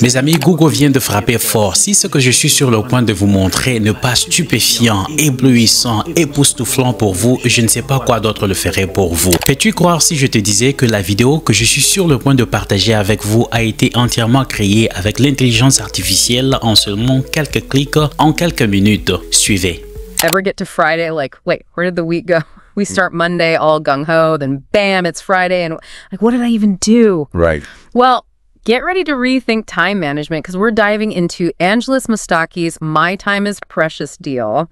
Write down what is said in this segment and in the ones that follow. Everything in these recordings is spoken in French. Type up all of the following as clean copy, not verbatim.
Mes amis, Google vient de frapper fort. Si ce que je suis sur le point de vous montrer n'est pas stupéfiant, éblouissant, époustouflant pour vous, je ne sais pas quoi d'autre le ferait pour vous. Peux-tu croire si je te disais que la vidéo que je suis sur le point de partager avec vous a été entièrement créée avec l'intelligence artificielle en seulement quelques clics, en quelques minutes? Suivez. Ever get to Friday like, wait, where did the week go? We start Monday all gung-ho, then bam, it's Friday, and like, what did I even do? Right. Well, get ready to rethink time management because we're diving into Angeles Mustaki's My Time is Precious deal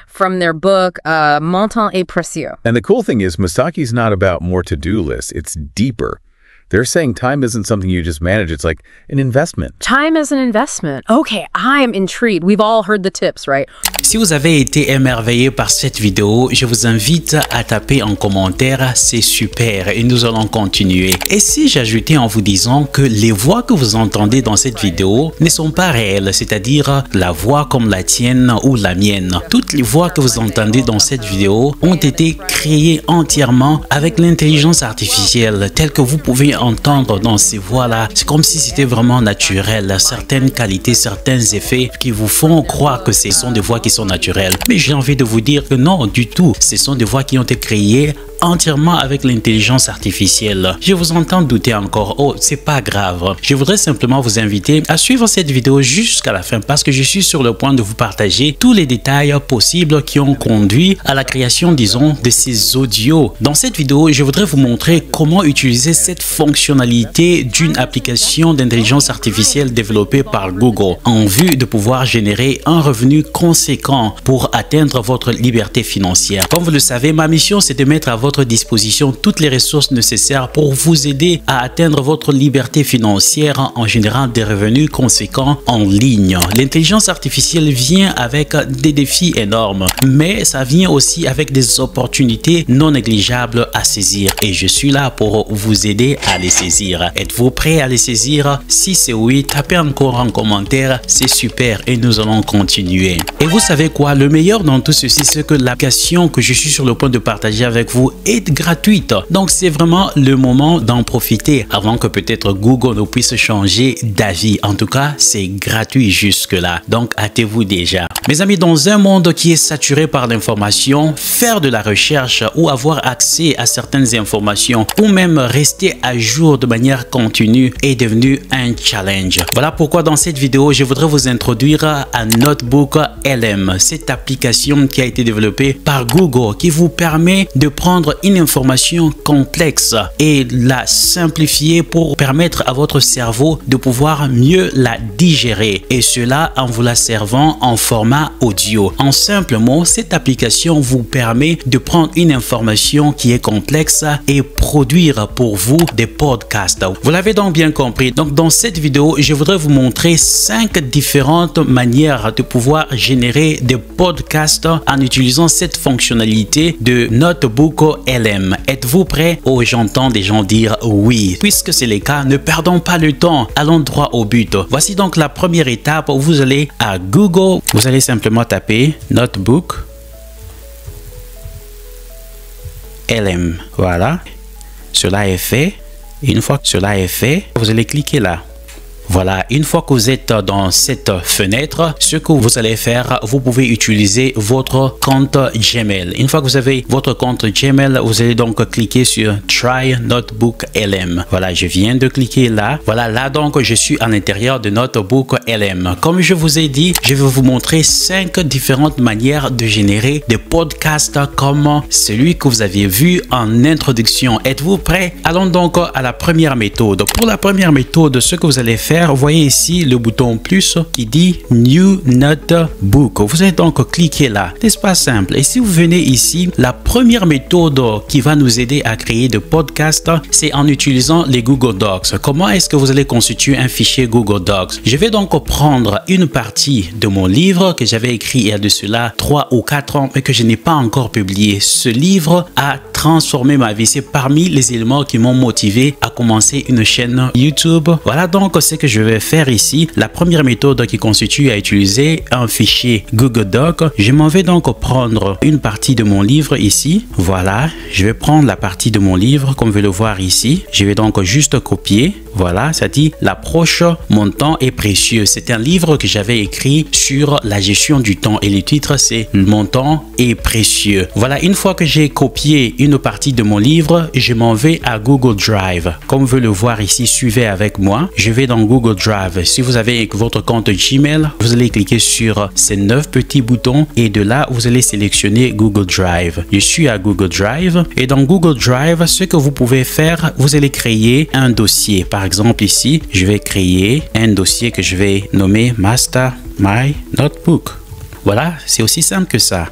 from their book, Mon temps est précieux. And the cool thing is, Mustaki's not about more to-do lists. It's deeper. They're saying time isn't something you just manage. It's like an investment. Time is an investment. Okay, I am intrigued. We've all heard the tips, right? Si vous avez été émerveillé par cette vidéo, je vous invite à taper en commentaire « C'est super » et nous allons continuer. Et si j'ajoutais en vous disant que les voix que vous entendez dans cette vidéo ne sont pas réelles, c'est-à-dire la voix comme la tienne ou la mienne. Toutes les voix que vous entendez dans cette vidéo ont été créées entièrement avec l'intelligence artificielle, telle que vous pouvez entendre dans ces voix-là. C'est comme si c'était vraiment naturel. Certaines qualités, certains effets qui vous font croire que ce sont des voix qui sont naturelles. Mais j'ai envie de vous dire que non, du tout. Ce sont des voix qui ont été créées entièrement avec l'intelligence artificielle. Je vous entends douter encore. Oh, c'est pas grave. Je voudrais simplement vous inviter à suivre cette vidéo jusqu'à la fin parce que je suis sur le point de vous partager tous les détails possibles qui ont conduit à la création, disons, de ces audios. Dans cette vidéo, je voudrais vous montrer comment utiliser cette fonctionnalité d'une application d'intelligence artificielle développée par Google en vue de pouvoir générer un revenu conséquent pour atteindre votre liberté financière. Comme vous le savez, ma mission, c'est de mettre à votre disposition toutes les ressources nécessaires pour vous aider à atteindre votre liberté financière en générant des revenus conséquents en ligne. L'intelligence artificielle vient avec des défis énormes, mais ça vient aussi avec des opportunités non négligeables à saisir et je suis là pour vous aider à les saisir. Êtes-vous prêt à les saisir? Si c'est oui, tapez encore en commentaire, c'est super et nous allons continuer. Et vous savez quoi? Le meilleur dans tout ceci, c'est que l'application que je suis sur le point de partager avec vous est gratuite. Donc c'est vraiment le moment d'en profiter avant que peut-être Google ne puisse changer d'avis. En tout cas, c'est gratuit jusque-là. Donc hâtez-vous déjà. Mes amis, dans un monde qui est saturé par l'information, faire de la recherche ou avoir accès à certaines informations ou même rester à jour de manière continue est devenu un challenge. Voilà pourquoi dans cette vidéo, je voudrais vous introduire à Notebook LM, cette application qui a été développée par Google qui vous permet de prendre une information complexe et la simplifier pour permettre à votre cerveau de pouvoir mieux la digérer et cela en vous la servant en format audio. En simples mots, cette application vous permet de prendre une information qui est complexe et produire pour vous des podcasts. Vous l'avez donc bien compris. Donc dans cette vidéo, je voudrais vous montrer 5 différentes manières de pouvoir générer des podcasts en utilisant cette fonctionnalité de Notebook LM. Êtes-vous prêts? Oh, j'entends des gens dire oui. Puisque c'est le cas, ne perdons pas le temps. Allons droit au but. Voici donc la première étape. Vous allez à Google. Vous allez simplement taper Notebook LM. Voilà. Cela est fait. Une fois que cela est fait, vous allez cliquer là. Voilà, une fois que vous êtes dans cette fenêtre, ce que vous allez faire, vous pouvez utiliser votre compte Gmail. Une fois que vous avez votre compte Gmail, vous allez donc cliquer sur Try Notebook LM. Voilà, je viens de cliquer là. Voilà, là donc je suis à l'intérieur de Notebook LM. Comme je vous ai dit, je vais vous montrer 5 différentes manières de générer des podcasts comme celui que vous avez vu en introduction. Êtes-vous prêts? Allons donc à la première méthode. Pour la première méthode, ce que vous allez faire, vous voyez ici le bouton plus qui dit New Notebook. Vous allez donc cliquer là. N'est-ce pas simple? Et si vous venez ici, la première méthode qui va nous aider à créer des podcasts, c'est en utilisant les Google Docs. Comment est-ce que vous allez constituer un fichier Google Docs? Je vais donc prendre une partie de mon livre que j'avais écrit il y a de cela 3 ou 4 ans mais que je n'ai pas encore publié. Ce livre a transformé ma vie. C'est parmi les éléments qui m'ont motivé à commencer une chaîne YouTube. Voilà donc ce que je vais faire ici. La première méthode qui constitue à utiliser un fichier Google Doc. Je m'en vais donc prendre une partie de mon livre ici. Voilà, je vais prendre la partie de mon livre comme vous le voir ici. Je vais donc juste copier. Voilà, ça dit l'approche, mon temps est précieux. C'est un livre que j'avais écrit sur la gestion du temps et le titre c'est Mon temps est précieux. Voilà, une fois que j'ai copié une partie de mon livre, je m'en vais à Google Drive. Comme vous le voir ici, suivez avec moi. Je vais dans Google Drive. Si vous avez votre compte Gmail, vous allez cliquer sur ces 9 petits boutons et de là, vous allez sélectionner Google Drive. Je suis à Google Drive et dans Google Drive, ce que vous pouvez faire, vous allez créer un dossier. Par exemple ici, je vais créer un dossier que je vais nommer Master My Notebook. Voilà, c'est aussi simple que ça.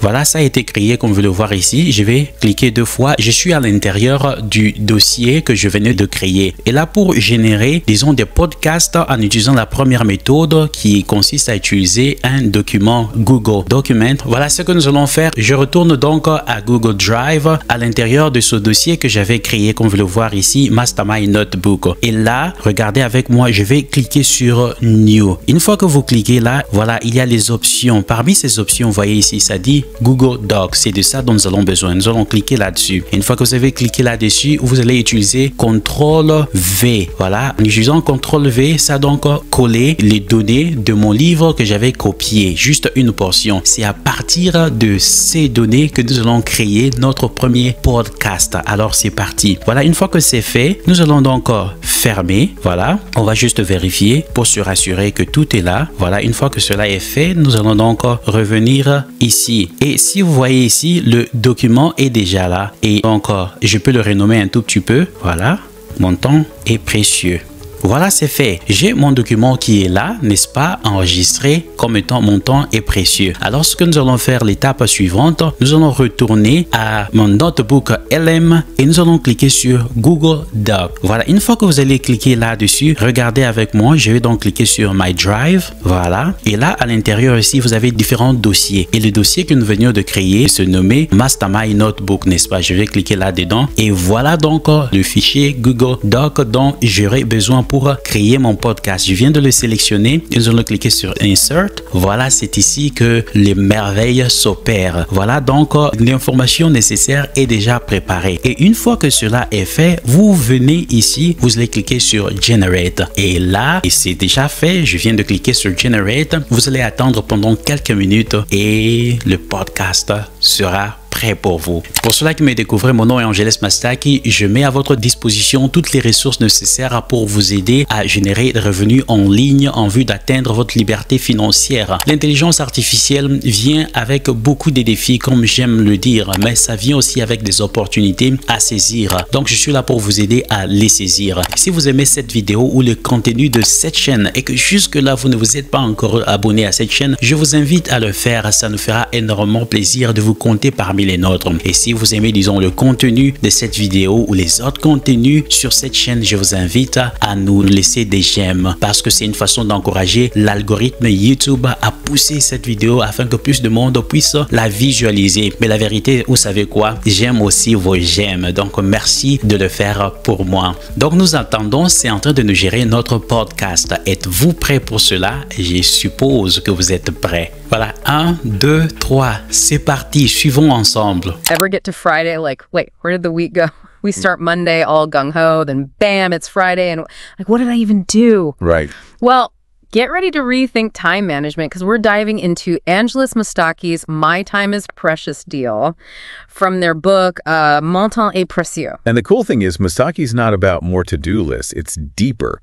Voilà, ça a été créé comme vous le voir ici. Je vais cliquer 2 fois. Je suis à l'intérieur du dossier que je venais de créer. Et là, pour générer, disons, des podcasts en utilisant la première méthode qui consiste à utiliser un document Google Document. Voilà ce que nous allons faire. Je retourne donc à Google Drive à l'intérieur de ce dossier que j'avais créé comme vous le voir ici, Mastermind Notebook. Et là, regardez avec moi, je vais cliquer sur New. Une fois que vous cliquez là, voilà, il y a les options. Parmi ces options, vous voyez ici, ça dit Google Docs, c'est de ça dont nous allons besoin. Nous allons cliquer là-dessus. Une fois que vous avez cliqué là-dessus, vous allez utiliser CTRL V. Voilà, en utilisant CTRL V, ça a donc collé les données de mon livre que j'avais copié, juste une portion. C'est à partir de ces données que nous allons créer notre premier podcast. Alors c'est parti. Voilà, une fois que c'est fait, nous allons donc fermer. Voilà, on va juste vérifier pour se rassurer que tout est là. Voilà, une fois que cela est fait, nous allons donc revenir ici. Et si vous voyez ici, le document est déjà là. Et encore, je peux le renommer un tout petit peu. Voilà, mon temps est précieux. Voilà, c'est fait. J'ai mon document qui est là, n'est-ce pas, enregistré comme étant mon temps est précieux. Alors, ce que nous allons faire, l'étape suivante, nous allons retourner à mon notebook LM et nous allons cliquer sur Google Doc. Voilà, une fois que vous allez cliquer là-dessus, regardez avec moi, je vais donc cliquer sur My Drive. Voilà, et là, à l'intérieur ici, vous avez différents dossiers. Et le dossier que nous venions de créer se nommait Mastermind Notebook, n'est-ce pas? Je vais cliquer là-dedans et voilà donc le fichier Google Doc dont j'aurai besoin pour créer mon podcast. Je viens de le sélectionner et nous allons cliquer sur Insert. Voilà, c'est ici que les merveilles s'opèrent. Voilà, donc l'information nécessaire est déjà préparée. Et une fois que cela est fait, vous venez ici, vous allez cliquer sur Generate. Et là, et c'est déjà fait, je viens de cliquer sur Generate. Vous allez attendre pendant quelques minutes et le podcast sera prêt pour vous. Pour cela qui me découvrez, mon nom est Angeles Mastaki. Je mets à votre disposition toutes les ressources nécessaires pour vous aider à générer des revenus en ligne en vue d'atteindre votre liberté financière. L'intelligence artificielle vient avec beaucoup de défis, comme j'aime le dire, mais ça vient aussi avec des opportunités à saisir. Donc, je suis là pour vous aider à les saisir. Si vous aimez cette vidéo ou le contenu de cette chaîne et que jusque-là, vous ne vous êtes pas encore abonné à cette chaîne, je vous invite à le faire. Ça nous fera énormément plaisir de vous compter parmi les nôtres. Et si vous aimez, disons, le contenu de cette vidéo ou les autres contenus sur cette chaîne, je vous invite à nous laisser des j'aime parce que c'est une façon d'encourager l'algorithme YouTube à pousser cette vidéo afin que plus de monde puisse la visualiser. Mais la vérité, vous savez quoi? J'aime aussi vos j'aime. Donc, merci de le faire pour moi. Donc, nous attendons, c'est en train de nous gérer notre podcast. Êtes-vous prêts pour cela? Je suppose que vous êtes prêts. Voilà, 1, 2, 3, c'est parti, suivons ensemble. Ever get to Friday, like, wait, where did the week go? We start Monday all gung-ho, then bam, it's Friday, and like, what did I even do? Right. Well, get ready to rethink time management because we're diving into Angeles Mostaki's My Time is Precious deal from their book, Mon temps est précieux. And the cool thing is, Mostaki's not about more to-do lists. It's deeper.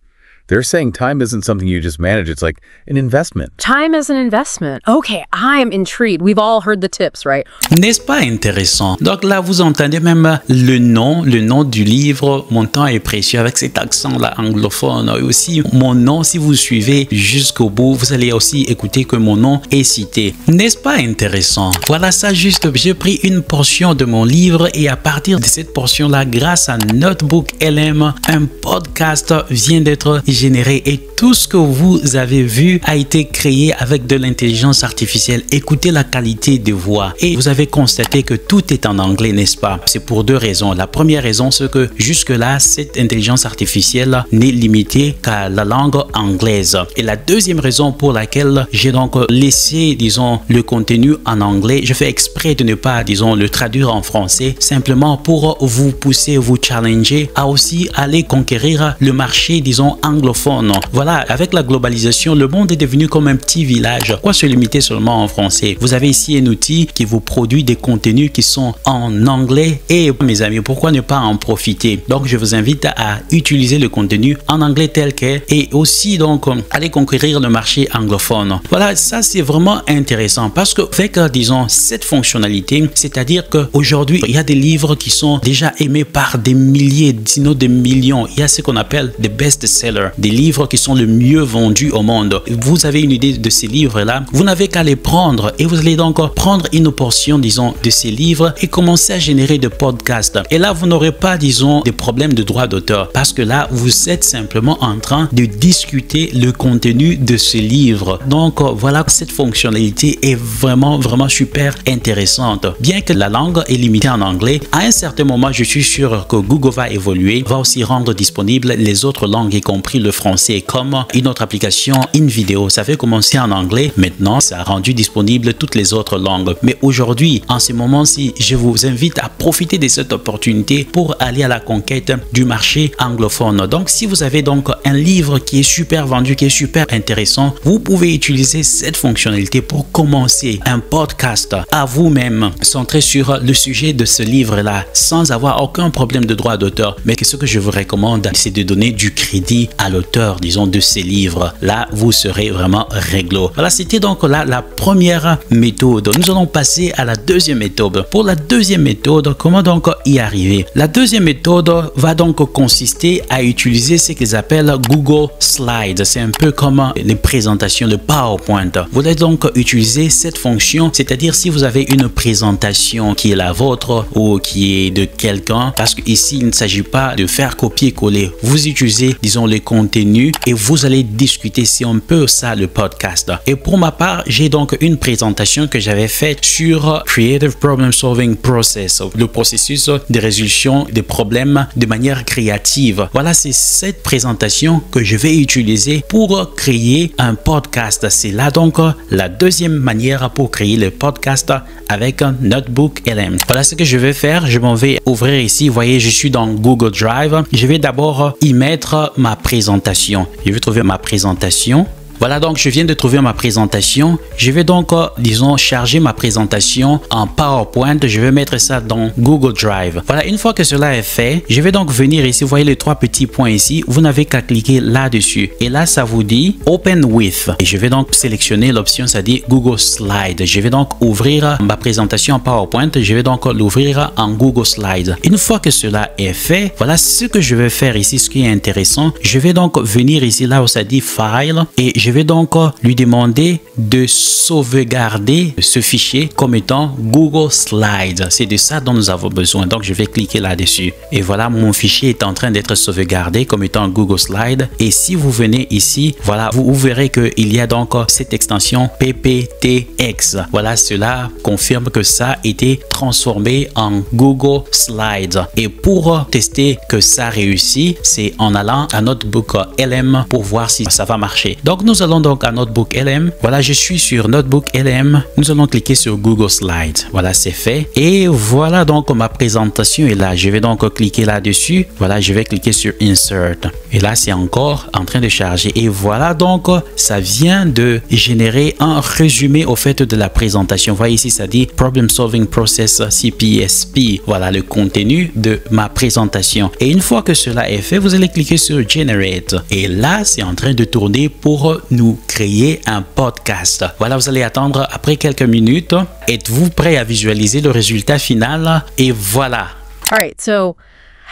They're saying time isn't something you just manage. It's like an investment. Time is an investment. Okay, I am intrigued. We've all heard the tips, right? N'est-ce pas intéressant? Donc là, vous entendez même le nom du livre, Mon temps est précieux, avec cet accent-là anglophone. Et aussi, mon nom, si vous suivez jusqu'au bout, vous allez aussi écouter que mon nom est cité. N'est-ce pas intéressant? Voilà ça juste, j'ai pris une portion de mon livre et à partir de cette portion-là, grâce à Notebook LM, un podcast vient d'être généré et tout ce que vous avez vu a été créé avec de l'intelligence artificielle. Écoutez la qualité de voix et vous avez constaté que tout est en anglais, n'est-ce pas? C'est pour deux raisons. La première raison, c'est que jusque-là, cette intelligence artificielle n'est limitée qu'à la langue anglaise. Et la deuxième raison pour laquelle j'ai donc laissé, disons, le contenu en anglais, je fais exprès de ne pas, disons, le traduire en français, simplement pour vous pousser, vous challenger à aussi aller conquérir le marché, disons, anglophone. Voilà, avec la globalisation, le monde est devenu comme un petit village. Pourquoi se limiter seulement en français? Vous avez ici un outil qui vous produit des contenus qui sont en anglais et, mes amis, pourquoi ne pas en profiter? Donc, je vous invite à utiliser le contenu en anglais tel quel et aussi, donc, aller conquérir le marché anglophone. Voilà, ça, c'est vraiment intéressant parce que, avec, disons, cette fonctionnalité, c'est-à-dire qu'aujourd'hui, il y a des livres qui sont déjà aimés par des milliers, sinon des millions. Il y a ce qu'on appelle des best-sellers, des livres qui sont le mieux vendus au monde. Vous avez une idée de ces livres-là, vous n'avez qu'à les prendre et vous allez donc prendre une portion, disons, de ces livres et commencer à générer des podcasts. Et là, vous n'aurez pas, disons, des problèmes de droit d'auteur parce que là, vous êtes simplement en train de discuter le contenu de ce livre. Donc, voilà, cette fonctionnalité est vraiment super intéressante. Bien que la langue est limitée en anglais, à un certain moment, je suis sûr que Google va évoluer, va aussi rendre disponibles les autres langues, y compris le français, comme une autre application InVideo. Ça fait commencer en anglais. Maintenant, ça a rendu disponible toutes les autres langues. Mais aujourd'hui, en ce moment-ci, je vous invite à profiter de cette opportunité pour aller à la conquête du marché anglophone. Donc, si vous avez donc un livre qui est super vendu, qui est super intéressant, vous pouvez utiliser cette fonctionnalité pour commencer un podcast à vous-même, centré sur le sujet de ce livre-là, sans avoir aucun problème de droit d'auteur. Mais ce que je vous recommande, c'est de donner du crédit à l'auteur, disons, de ces livres. Là, vous serez vraiment réglo. Voilà, c'était donc là la première méthode. Nous allons passer à la deuxième méthode. Pour la deuxième méthode, comment donc y arriver? La deuxième méthode va donc consister à utiliser ce qu'ils appellent Google Slides. C'est un peu comme les présentations de PowerPoint. Vous allez donc utiliser cette fonction, c'est-à-dire si vous avez une présentation qui est la vôtre ou qui est de quelqu'un, parce qu'ici, il ne s'agit pas de faire copier-coller. Vous utilisez, disons, les contenus et vous allez discuter si on peut ça, le podcast. Et pour ma part, j'ai donc une présentation que j'avais faite sur Creative Problem Solving Process, le processus de résolution des problèmes de manière créative. Voilà, c'est cette présentation que je vais utiliser pour créer un podcast. C'est là donc la deuxième manière pour créer le podcast avec un Notebook LM. Voilà ce que je vais faire. Je m'en vais ouvrir ici. Vous voyez, je suis dans Google Drive. Je vais d'abord y mettre ma présentation. Je vais trouver ma présentation. Voilà, donc je viens de trouver ma présentation. Je vais donc, disons, charger ma présentation en PowerPoint. Je vais mettre ça dans Google Drive. Voilà, une fois que cela est fait, je vais donc venir ici. Vous voyez les trois petits points ici. Vous n'avez qu'à cliquer là-dessus. Et là, ça vous dit Open with. Et je vais donc sélectionner l'option, ça dit Google Slide. Je vais donc ouvrir ma présentation en PowerPoint. Je vais donc l'ouvrir en Google Slide. Une fois que cela est fait, voilà ce que je vais faire ici, ce qui est intéressant. Je vais donc venir ici, là où ça dit File. Et je vais donc lui demander de sauvegarder ce fichier comme étant Google Slides. C'est de ça dont nous avons besoin. Donc, je vais cliquer là-dessus. Et voilà, mon fichier est en train d'être sauvegardé comme étant Google Slides. Et si vous venez ici, voilà, vous verrez qu'il y a donc cette extension PPTX. Voilà, cela confirme que ça a été transformé en Google Slides. Et pour tester que ça réussit, c'est en allant à Notebook LM pour voir si ça va marcher. Donc, nous allons donc à Notebook LM. Voilà, je suis sur Notebook LM. Nous allons cliquer sur Google Slides. Voilà, c'est fait. Et voilà donc ma présentation est là. Je vais donc cliquer là-dessus. Voilà, je vais cliquer sur Insert. Et là, c'est encore en train de charger. Et voilà donc, ça vient de générer un résumé au fait de la présentation. Vous voyez ici, ça dit Problem Solving Process CPSP. Voilà le contenu de ma présentation. Et une fois que cela est fait, vous allez cliquer sur Generate. Et là, c'est en train de tourner pour nous créer un podcast. Voilà, vous allez attendre après quelques minutes. Êtes-vous prêt à visualiser le résultat final? Et voilà. All right, so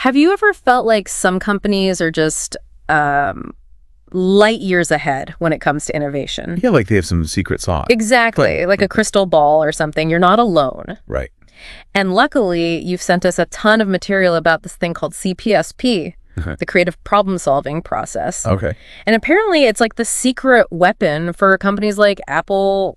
have you ever felt like some companies are just light years ahead when it comes to innovation? Yeah, like they have some secret sauce. Exactly, like a crystal ball or something. You're not alone. Right. And luckily, you've sent us a ton of material about this thing called CPSP, the creative problem-solving process. Okay. And apparently it's like the secret weapon for companies like Apple,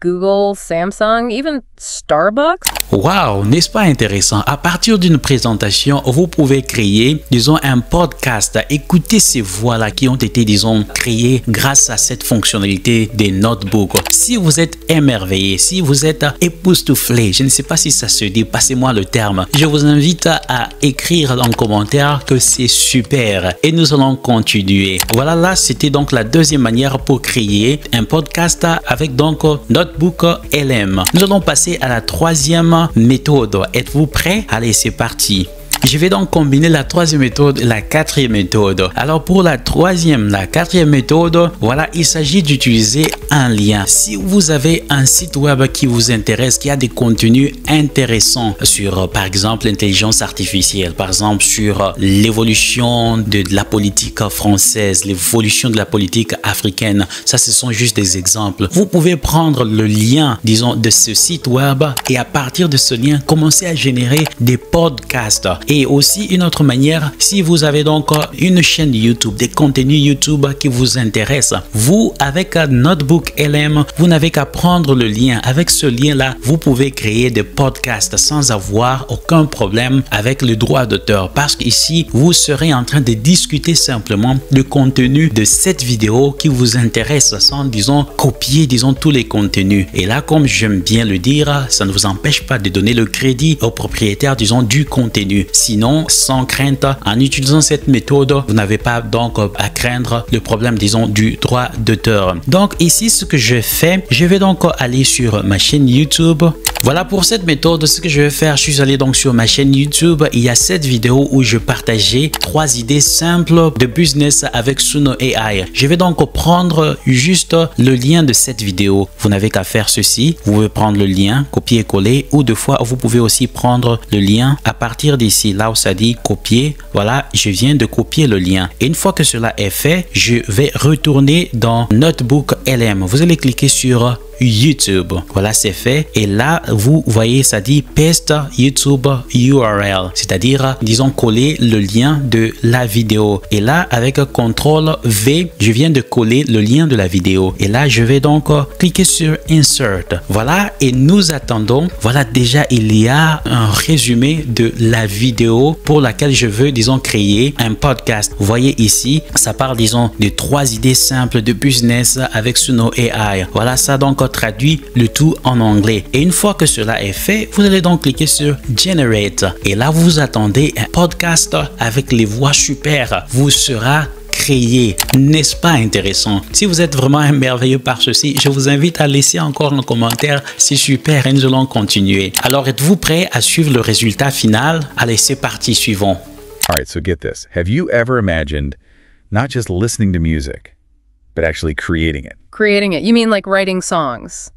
Google, Samsung, even Starbucks. Wow, n'est-ce pas intéressant? À partir d'une présentation, vous pouvez créer, disons, un podcast. Écoutez ces voix-là qui ont été, disons, créées grâce à cette fonctionnalité des notebooks. Si vous êtes émerveillé, si vous êtes époustouflé, je ne sais pas si ça se dit, passez-moi le terme. Je vous invite à écrire en commentaire que c'est super et nous allons continuer. Voilà, là, c'était donc la deuxième manière pour créer un podcast avec donc Notebook LM. Nous allons passer à la troisième méthode. Êtes-vous prêts? Allez, c'est parti. Je vais donc combiner la troisième méthode et la quatrième méthode. Alors pour la quatrième méthode, voilà, il s'agit d'utiliser un lien. Si vous avez un site web qui vous intéresse, qui a des contenus intéressants sur, par exemple, l'intelligence artificielle, par exemple, sur l'évolution de la politique française, l'évolution de la politique africaine, ça, ce sont juste des exemples. Vous pouvez prendre le lien, disons, de ce site web et à partir de ce lien, commencer à générer des podcasts. Et aussi une autre manière, si vous avez donc une chaîne YouTube, des contenus YouTube qui vous intéressent, vous avec Notebook LM, vous n'avez qu'à prendre le lien. Avec ce lien-là, vous pouvez créer des podcasts sans avoir aucun problème avec le droit d'auteur. Parce qu'ici, vous serez en train de discuter simplement le contenu de cette vidéo qui vous intéresse sans, disons, copier, disons, tous les contenus. Et là, comme j'aime bien le dire, ça ne vous empêche pas de donner le crédit au propriétaire, disons, du contenu. Sinon, sans crainte, en utilisant cette méthode, vous n'avez pas donc à craindre le problème, disons, du droit d'auteur. Donc ici, ce que je fais, je vais donc aller sur ma chaîne YouTube. Voilà pour cette méthode, ce que je vais faire, je suis allé donc sur ma chaîne YouTube. Il y a cette vidéo où je partageais 3 idées simples de business avec Suno AI. Je vais donc prendre juste le lien de cette vidéo. Vous n'avez qu'à faire ceci. Vous pouvez prendre le lien, copier-coller, ou deux fois, vous pouvez aussi prendre le lien à partir d'ici, là où ça dit copier. Voilà, je viens de copier le lien. Et une fois que cela est fait, je vais retourner dans Notebook LM. Vous allez cliquer sur YouTube. Voilà, c'est fait. Et là, vous voyez, ça dit paste YouTube URL, c'est-à-dire, disons, coller le lien de la vidéo. Et là, avec CTRL V, je viens de coller le lien de la vidéo. Et là, je vais donc cliquer sur Insert. Voilà, et nous attendons. Voilà, déjà, il y a un résumé de la vidéo pour laquelle je veux, disons, créer un podcast. Vous voyez ici, ça parle, disons, de 3 idées simples de business avec Suno AI. Voilà, ça donc traduit le tout en anglais. Et une fois que cela est fait, vous allez donc cliquer sur Generate. Et là, vous attendez un podcast avec les voix super vous sera créé. N'est-ce pas intéressant? Si vous êtes vraiment émerveillé par ceci, je vous invite à laisser encore un commentaire. C'est super et nous allons continuer. Alors, êtes-vous prêt à suivre le résultat final? Allez, c'est parti, suivons. All right, so get this. Have you ever imagined not just listening to music, but actually creating it? Creating it. You mean like writing songs,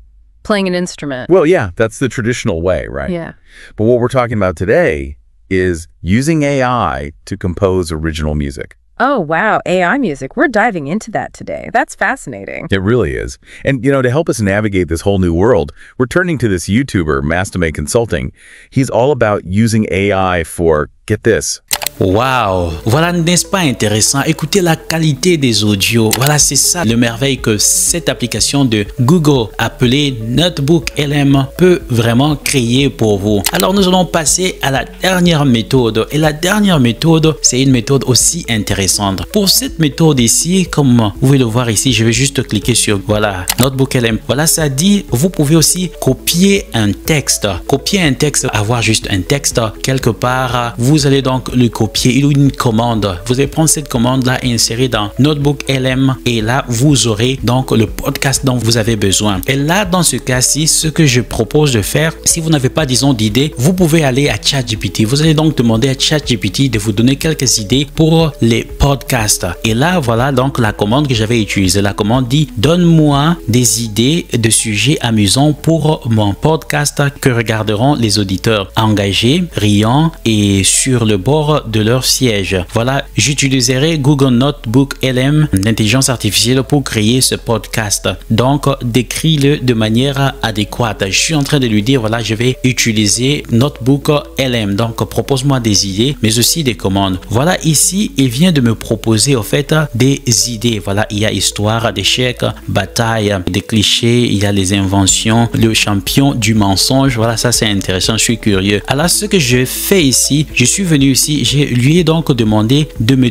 playing an instrument? Well, yeah, that's the traditional way, right? Yeah. But what we're talking about today is using AI to compose original music. Oh, wow. AI music. We're diving into that today. That's fascinating. It really is. And, you know, to help us navigate this whole new world, we're turning to this YouTuber, Mastame Consulting. He's all about using AI for, get this, Wow, voilà, n'est-ce pas intéressant? Écoutez la qualité des audios. Voilà, c'est ça le merveille que cette application de Google appelée Notebook LM peut vraiment créer pour vous. Alors, nous allons passer à la dernière méthode. Et la dernière méthode, c'est une méthode aussi intéressante. Pour cette méthode ici, comme vous pouvez le voir ici, je vais juste cliquer sur, voilà, Notebook LM. Voilà, ça dit, vous pouvez aussi copier un texte. Copier un texte, avoir juste un texte quelque part. Vous allez donc le copier. Une commande. Vous allez prendre cette commande là et insérer dans Notebook LM et là vous aurez donc le podcast dont vous avez besoin. Et là dans ce cas-ci, ce que je propose de faire, si vous n'avez pas disons d'idées, vous pouvez aller à ChatGPT. Vous allez donc demander à ChatGPT de vous donner quelques idées pour les podcasts. Et là voilà donc la commande que j'avais utilisée. La commande dit donne-moi des idées de sujets amusants pour mon podcast que regarderont les auditeurs engagés, riants et sur le bord de leur siège. Voilà, j'utiliserai Google Notebook LM, l'intelligence artificielle, pour créer ce podcast. Donc, décris-le de manière adéquate. Je suis en train de lui dire, voilà, je vais utiliser Notebook LM. Donc, propose-moi des idées, mais aussi des commandes. Voilà, ici, il vient de me proposer, en fait, des idées. Voilà, il y a histoire d'échecs, bataille, des clichés, il y a les inventions, le champion du mensonge. Voilà, ça c'est intéressant, je suis curieux. Alors, ce que je fais ici, je suis venu ici, je lui ai donc demandé de me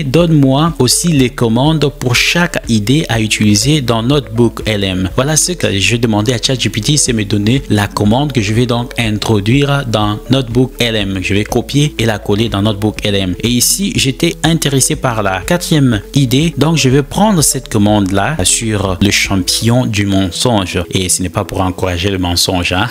donne-moi aussi les commandes pour chaque idée à utiliser dans Notebook LM. Voilà ce que je demandais à ChatGPT, c'est me donner la commande que je vais donc introduire dans Notebook LM. Je vais copier et la coller dans Notebook LM. Et ici, j'étais intéressé par la quatrième idée, donc je vais prendre cette commande-là sur le champion du mensonge. Et ce n'est pas pour encourager le mensonge, hein.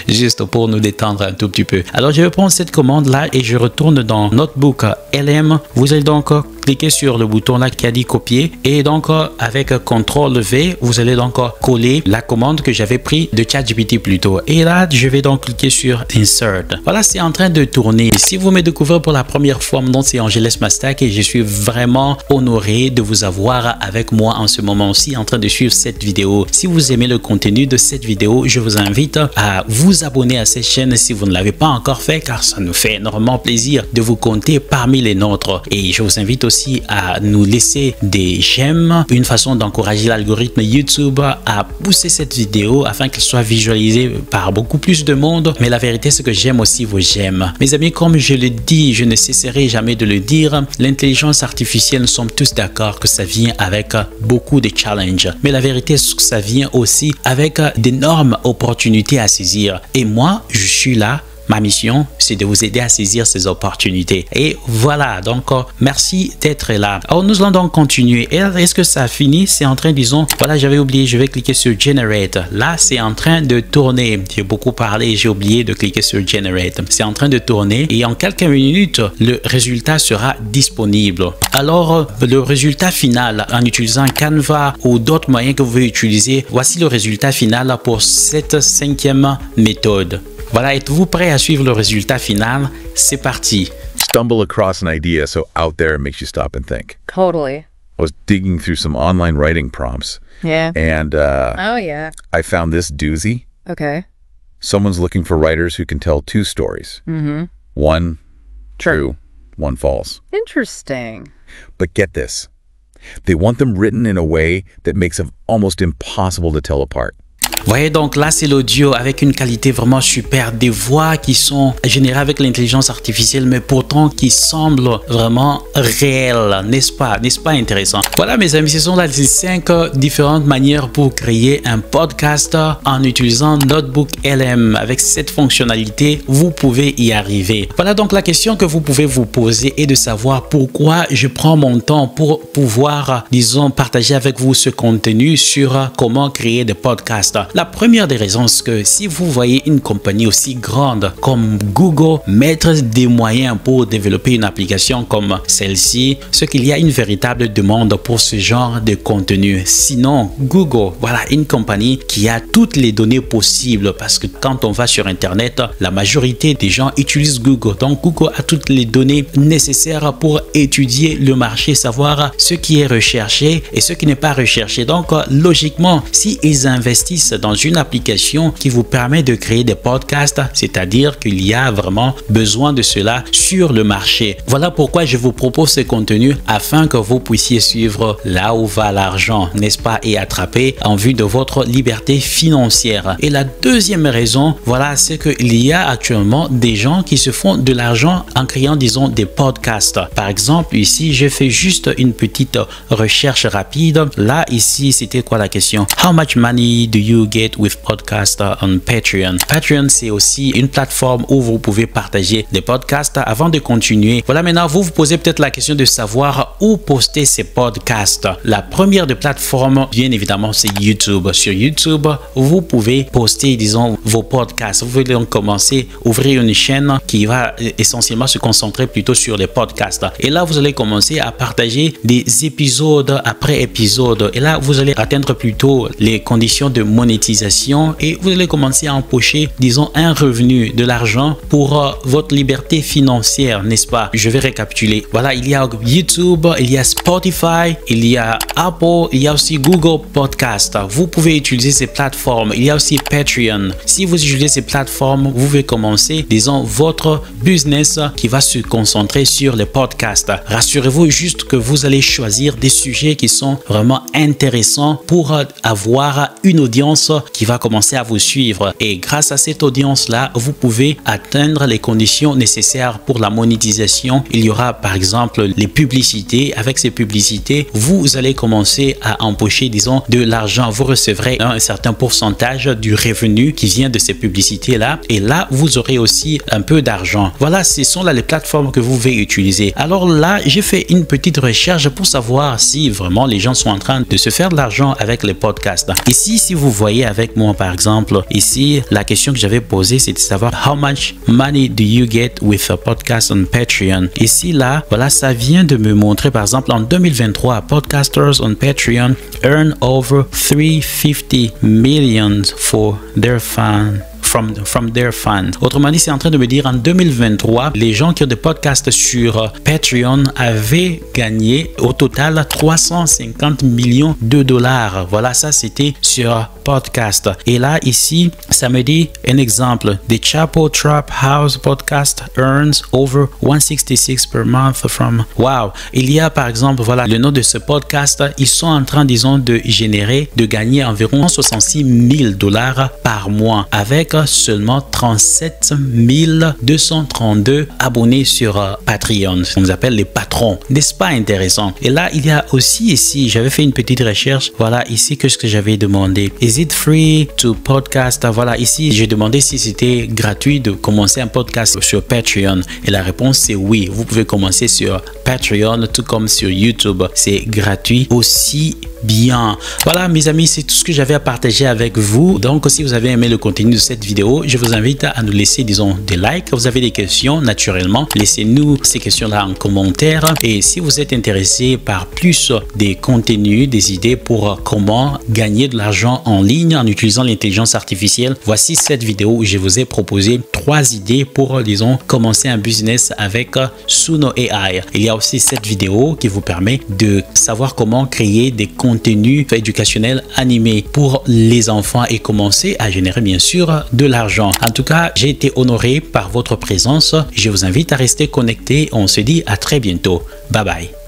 Juste pour nous détendre un tout petit peu. Alors, je vais prendre cette commande-là et je retourne dans Notebook LM. Vous allez donc cliquer sur le bouton là qui a dit copier et donc avec CTRL V, vous allez donc coller la commande que j'avais pris de ChatGPT plus tôt. Et là, je vais donc cliquer sur Insert. Voilà, c'est en train de tourner. Si vous me découvrez pour la première fois, mon nom c'est Angeles Mastak et je suis vraiment honoré de vous avoir avec moi en ce moment-ci en train de suivre cette vidéo. Si vous aimez le contenu de cette vidéo, je vous invite à vous abonner à cette chaîne si vous ne l'avez pas encore fait, car ça nous fait énormément plaisir de vous compter parmi les nôtres. Et je vous invite aussi à nous laisser des j'aime, une façon d'encourager l'algorithme YouTube à pousser cette vidéo afin qu'elle soit visualisée par beaucoup plus de monde. Mais la vérité, c'est que j'aime aussi vos j'aime. Mes amis, comme je le dis, je ne cesserai jamais de le dire, l'intelligence artificielle, nous sommes tous d'accord que ça vient avec beaucoup de challenges. Mais la vérité, c'est que ça vient aussi avec d'énormes opportunités à saisir. Et moi, je suis là. Ma mission, c'est de vous aider à saisir ces opportunités. Et voilà, donc merci d'être là. Alors, nous allons donc continuer. Et est-ce que ça a fini? C'est en train, disons, voilà, j'avais oublié, je vais cliquer sur Generate. Là, c'est en train de tourner. J'ai beaucoup parlé, j'ai oublié de cliquer sur Generate. C'est en train de tourner et en quelques minutes, le résultat sera disponible. Alors, le résultat final, en utilisant Canva ou d'autres moyens que vous pouvez utiliser, voici le résultat final pour cette 5e méthode. Voilà, êtes-vous prêt à suivre le résultat final? C'est parti. Stumble across an idea so out there it makes you stop and think. Totally. I was digging through some online writing prompts. Yeah. And Oh, yeah. I found this doozy. Okay. Someone's looking for writers who can tell 2 stories. Mm-hmm. One true, one false. Interesting. But get this. They want them written in a way that makes them almost impossible to tell apart. Voyez, donc là, c'est l'audio avec une qualité vraiment super, des voix qui sont générées avec l'intelligence artificielle, mais pourtant qui semblent vraiment réelles, n'est-ce pas intéressant? Voilà, mes amis, ce sont là les 5 différentes manières pour créer un podcast en utilisant Notebook LM. Avec cette fonctionnalité, vous pouvez y arriver. Voilà, donc la question que vous pouvez vous poser est de savoir pourquoi je prends mon temps pour pouvoir, disons, partager avec vous ce contenu sur comment créer des podcasts. La première des raisons, c'est que si vous voyez une compagnie aussi grande comme Google mettre des moyens pour développer une application comme celle-ci, c'est qu'il y a une véritable demande pour ce genre de contenu. Sinon, Google, voilà une compagnie qui a toutes les données possibles parce que quand on va sur Internet, la majorité des gens utilisent Google. Donc, Google a toutes les données nécessaires pour étudier le marché, savoir ce qui est recherché et ce qui n'est pas recherché. Donc, logiquement, si ils investissent dans une application qui vous permet de créer des podcasts, c'est-à-dire qu'il y a vraiment besoin de cela sur le marché. Voilà pourquoi je vous propose ce contenu afin que vous puissiez suivre là où va l'argent, n'est-ce pas, et attraper en vue de votre liberté financière. Et la deuxième raison, voilà, c'est qu'il y a actuellement des gens qui se font de l'argent en créant, disons, des podcasts. Par exemple, ici, j'ai fait juste une petite recherche rapide. Là, ici, c'était quoi la question? How much money do you get with podcast on Patreon? Patreon, c'est aussi une plateforme où vous pouvez partager des podcasts. Avant de continuer, voilà, maintenant vous vous posez peut-être la question de savoir où poster ces podcasts. La première des plateformes, bien évidemment, c'est YouTube. Sur YouTube, vous pouvez poster, disons, vos podcasts. Vous pouvez donc commencer, ouvrir une chaîne qui va essentiellement se concentrer plutôt sur les podcasts. Et là, vous allez commencer à partager des épisodes après épisodes. Et là, vous allez atteindre plutôt les conditions de monétisation monétisation et vous allez commencer à empocher, disons, un revenu, de l'argent pour votre liberté financière, n'est-ce pas? Je vais récapituler. Voilà, il y a YouTube, il y a Spotify, il y a Apple, il y a aussi Google Podcast. Vous pouvez utiliser ces plateformes. Il y a aussi Patreon. Si vous utilisez ces plateformes, vous pouvez commencer, disons, votre business qui va se concentrer sur les podcasts. Rassurez-vous juste que vous allez choisir des sujets qui sont vraiment intéressants pour avoir une audience qui va commencer à vous suivre. Et grâce à cette audience-là, vous pouvez atteindre les conditions nécessaires pour la monétisation. Il y aura par exemple les publicités. Avec ces publicités, vous allez commencer à empocher, disons, de l'argent. Vous recevrez un certain pourcentage du revenu qui vient de ces publicités-là. Et là, vous aurez aussi un peu d'argent. Voilà, ce sont là les plateformes que vous pouvez utiliser. Alors là, j'ai fait une petite recherche pour savoir si vraiment les gens sont en train de se faire de l'argent avec les podcasts. Ici, si vous voyez avec moi, par exemple, ici, la question que j'avais posée, c'est de savoir how much money do you get with a podcast on Patreon. Ici, là, voilà, ça vient de me montrer, par exemple, en 2023, podcasters on Patreon earn over 350 million for their fans. From their fans. Autrement dit, c'est en train de me dire en 2023, les gens qui ont des podcasts sur Patreon avaient gagné au total 350 millions de dollars. Voilà, ça c'était sur podcast. Et là, ici, ça me dit un exemple. The Chapo Trap House podcast earns over 166 per month from... Wow! Il y a par exemple, voilà, le nom de ce podcast, ils sont en train, disons, de gagner environ 166 000 dollars par mois avec seulement 37 232 abonnés sur Patreon. On nous appelle les patrons. N'est-ce pas intéressant? Et là, il y a aussi ici, j'avais fait une petite recherche. Voilà, ici, qu'est-ce que j'avais demandé? Is it free to podcast? Voilà, ici, j'ai demandé si c'était gratuit de commencer un podcast sur Patreon. Et la réponse, c'est oui. Vous pouvez commencer sur Patreon, tout comme sur YouTube. C'est gratuit aussi bien. Voilà, mes amis, c'est tout ce que j'avais à partager avec vous. Donc, si vous avez aimé le contenu de cette vidéo, je vous invite à nous laisser, disons, des likes. Vous avez des questions, naturellement, laissez-nous ces questions-là en commentaire. Et si vous êtes intéressé par plus des contenus, des idées pour comment gagner de l'argent en ligne en utilisant l'intelligence artificielle, voici cette vidéo où je vous ai proposé 3 idées pour, disons, commencer un business avec Suno AI. Il y a aussi cette vidéo qui vous permet de savoir comment créer des contenus éducationnels animés pour les enfants et commencer à générer, bien sûr, de l'argent. En tout cas, j'ai été honoré par votre présence. Je vous invite à rester connecté. On se dit à très bientôt. Bye bye.